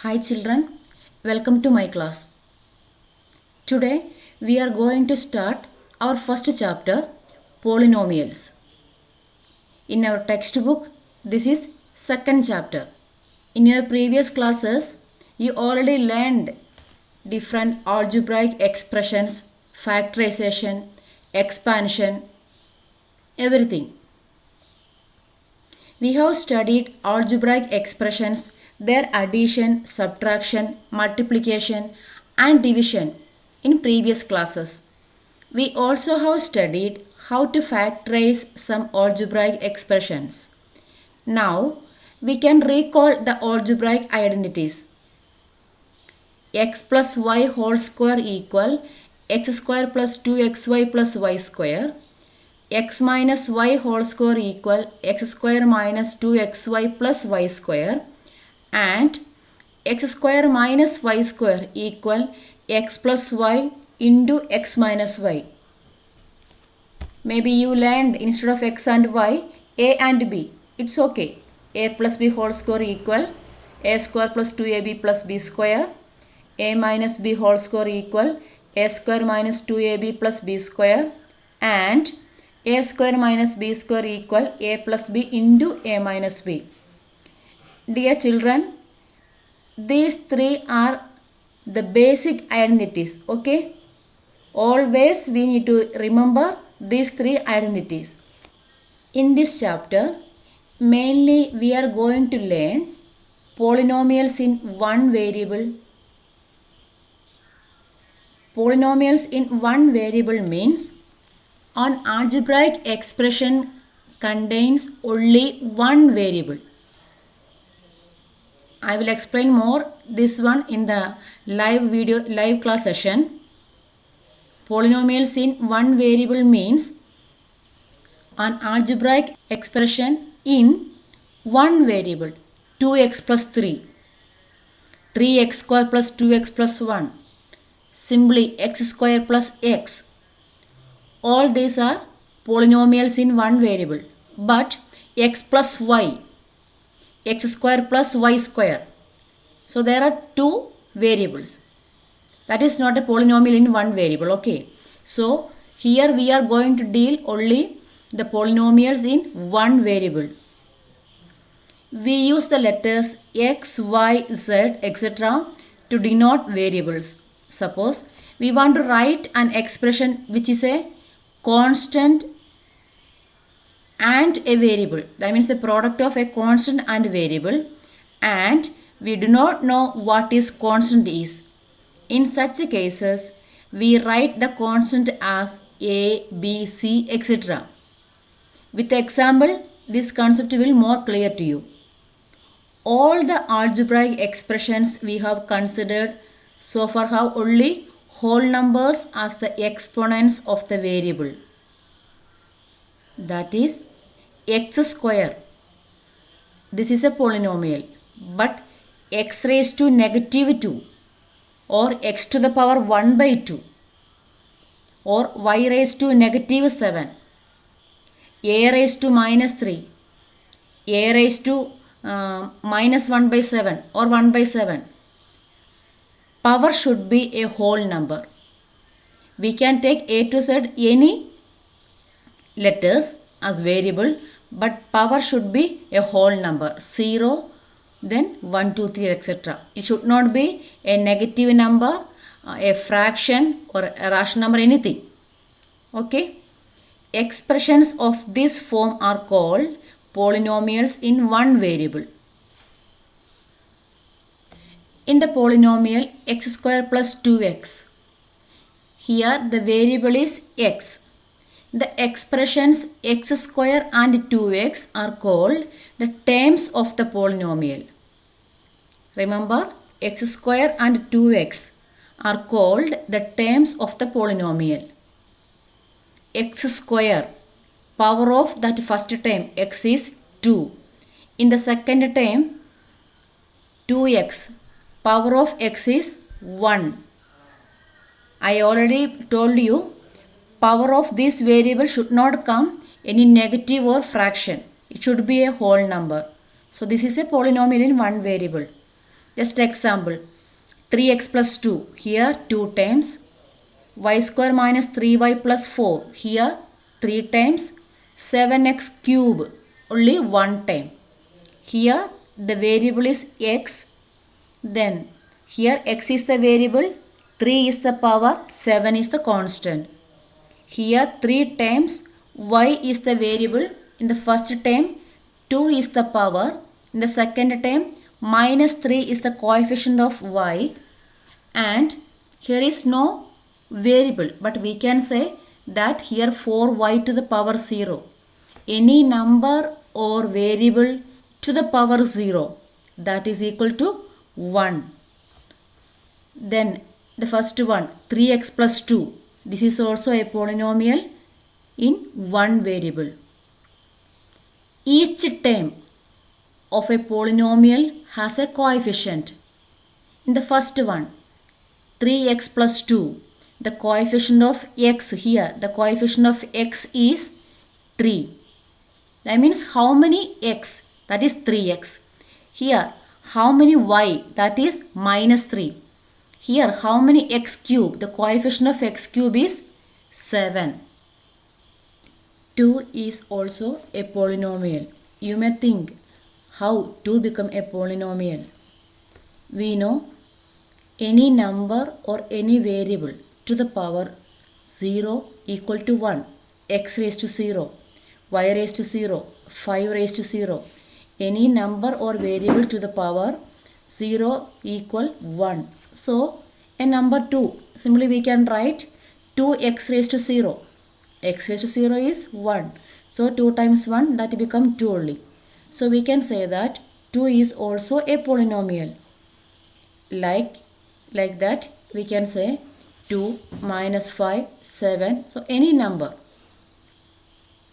Hi children, welcome to my class. Today we are going to start our first chapter, Polynomials. In our textbook, this is second chapter. In your previous classes, you already learned different algebraic expressions, factorization, expansion, everything. We have studied algebraic expressions, their addition, subtraction, multiplication and division in previous classes. We also have studied how to factorize some algebraic expressions. Now, we can recall the algebraic identities. X plus y whole square equal x square plus 2xy plus y square. X minus y whole square equal x square minus 2xy plus y square, and x square minus y square equal x plus y into x minus y. Maybe you learned instead of x and y, a and b. It's okay. A plus b whole square equal a square plus 2ab plus b square. A minus b whole square equal a square minus 2ab plus b square, and a square minus b square equal a plus b into a minus b. Dear children, these three are the basic identities, okay? Always we need to remember these three identities. In this chapter, mainly we are going to learn polynomials in one variable. Polynomials in one variable means an algebraic expression contains only one variable. I will explain more this one in the live class session. Polynomials in one variable means an algebraic expression in one variable, 2x plus 3, 3x square plus 2x plus 1, simply x square plus x. All these are polynomials in one variable, but x plus y, x square plus y square. So there are two variables. That is not a polynomial in one variable, okay? So here we are going to deal only the polynomials in one variable. We use the letters x, y, z, etc. to denote variables. Suppose we want to write an expression which is a constant and a variable. That means the product of a constant and variable, and we do not know what is constant is. In such cases, we write the constant as a, b, c, etc. With the example, this concept will be more clear to you. All the algebraic expressions we have considered so far have only whole numbers as the exponents of the variable. That is x square. This is a polynomial, but x raised to negative 2 or x to the power 1 by 2 or y raised to negative 7, a raised to minus 3, a raised to minus 1 by 7 or 1 by 7. Power should be a whole number. We can take a to z any letters as variable, but power should be a whole number, 0, then 1, 2, 3, etc. It should not be a negative number, a fraction or a rational number, anything. Okay? Expressions of this form are called polynomials in one variable. In the polynomial x square plus 2x, here the variable is x. The expressions x square and 2x are called the terms of the polynomial. Remember, x square and 2x are called the terms of the polynomial. X square, power of that first term, x is 2. In the second term, 2x, power of x is 1. I already told you, power of this variable should not come any negative or fraction. It should be a whole number. So this is a polynomial in one variable. Just example, 3x plus 2, here 2 times, y square minus 3y plus 4, here 3 times, 7x cube, only 1 time. Here the variable is x, then here x is the variable, 3 is the power, 7 is the constant. Here 3 times y is the variable, in the first term 2 is the power, in the second term minus 3 is the coefficient of y, and here is no variable, but we can say that here 4y to the power 0. Any number or variable to the power 0, that is equal to 1. Then the first one, 3x plus 2, this is also a polynomial in one variable. Each term of a polynomial has a coefficient. In the first one, 3x plus 2, the coefficient of x here, the coefficient of x is 3. That means how many x? That is 3x. Here, how many y? That is minus 3. Here, how many x cube? The coefficient of x cube is 7. 2 is also a polynomial. You may think, how 2 become a polynomial? We know any number or any variable to the power 0 equal to 1, x raised to 0, y raised to 0, 5 raised to 0. Any number or variable to the power 0 equal 1. So, a number 2, simply we can write 2x raised to 0. X raised to 0 is 1. So, 2 times 1, that become 2 only. So, we can say that 2 is also a polynomial. Like that, we can say 2 minus 5, 7. So, any number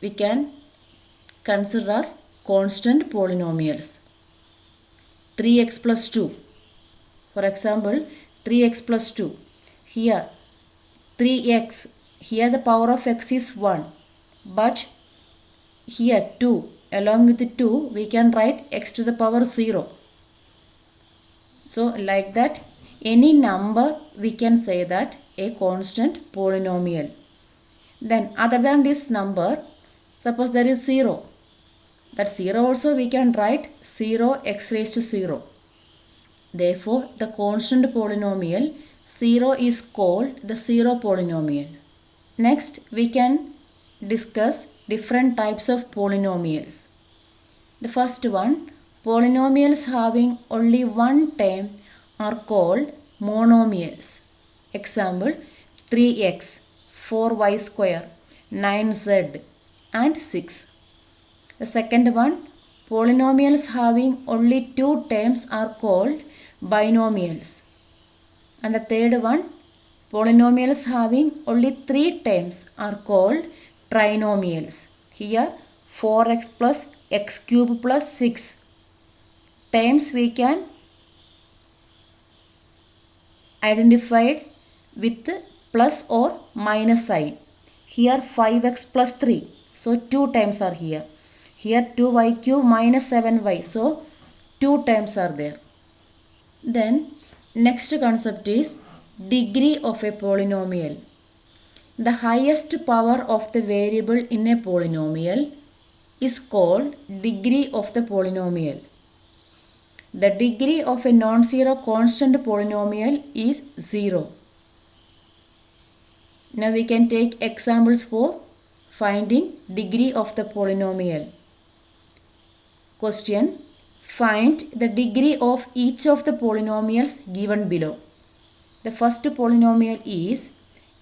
we can consider as constant polynomials. 3x plus 2. For example, 3x plus 2. Here 3x. Here the power of x is 1. But here 2. Along with 2, we can write x to the power 0. So like that, any number we can say that a constant polynomial. Then other than this number, suppose there is 0. That 0 also we can write 0 x raised to 0. Therefore, the constant polynomial 0 is called the 0 polynomial. Next, we can discuss different types of polynomials. The first one, polynomials having only one term are called monomials. Example, 3x, 4y square, 9z and 6. The second one, polynomials having only two terms are called binomials. And the third one, polynomials having only three terms are called trinomials. Here 4x plus x cube plus 6 terms we can identified with plus or minus sign. Here 5x plus 3. So 2 terms are here. Here 2y cube minus 7y. So 2 terms are there. Then next concept is degree of a polynomial. The highest power of the variable in a polynomial is called degree of the polynomial. The degree of a non-zero constant polynomial is 0. Now we can take examples for finding degree of the polynomial. Question: find the degree of each of the polynomials given below. The first polynomial is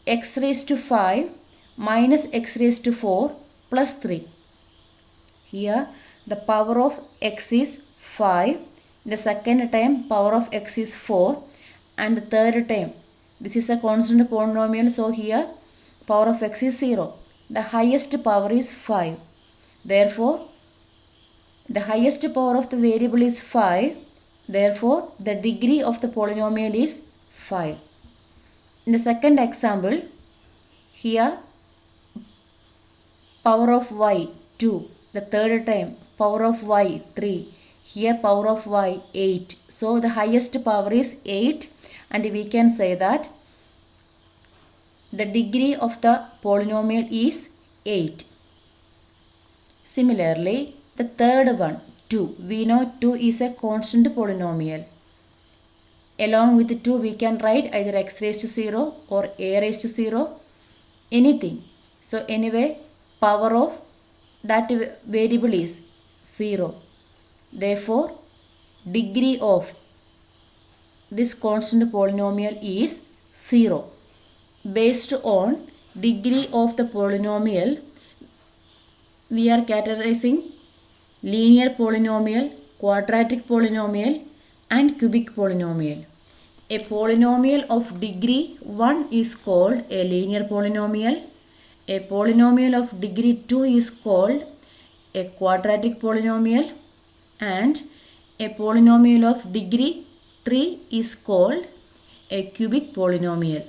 x raised to 5 minus x raised to 4 plus 3. Here the power of x is 5, the second time power of x is 4, and the third time this is a constant polynomial, so here power of x is 0. The highest power is 5. Therefore, the highest power of the variable is 5. Therefore, the degree of the polynomial is 5. In the second example, here power of y 2, the third time power of y 3. Here power of y 8. So the highest power is 8 and we can say that the degree of the polynomial is 8. Similarly, the third one 2. We know 2 is a constant polynomial. Along with 2 we can write either x raised to 0 or a raised to 0, anything. So anyway, power of that variable is 0. Therefore, degree of this constant polynomial is 0. Based on degree of the polynomial, we are categorizing linear polynomial, quadratic polynomial and cubic polynomial. A polynomial of degree 1 is called a linear polynomial. A polynomial of degree 2 is called a quadratic polynomial, and a polynomial of degree 3 is called a cubic polynomial.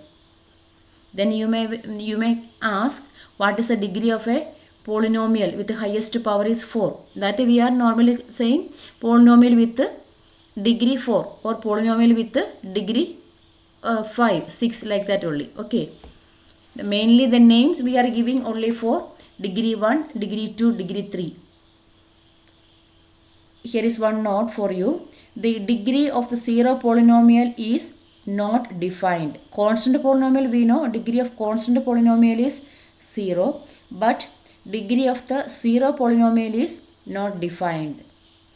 Then you may ask, what is the degree of a polynomial with the highest power is 4? That we are normally saying polynomial with degree 4 or polynomial with degree 5, 6, like that only. Okay. Mainly the names we are giving only for degree 1, degree 2, degree 3. Here is one note for you. The degree of the zero polynomial is not defined. Constant polynomial we know degree of constant polynomial is 0, but degree of the zero polynomial is not defined.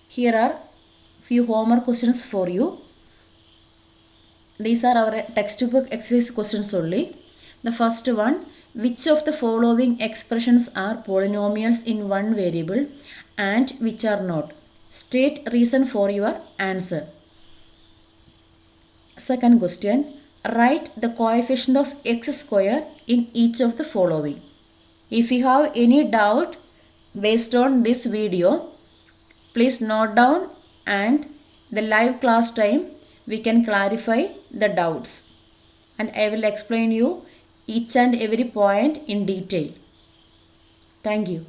Here are few homework questions for you. These are our textbook exercise questions only. The first one, which of the following expressions are polynomials in one variable and which are not? State reason for your answer. Second question, write the coefficient of x square in each of the following. If you have any doubt based on this video, please note down, and the live class time we can clarify the doubts, and I will explain you each and every point in detail. Thank you.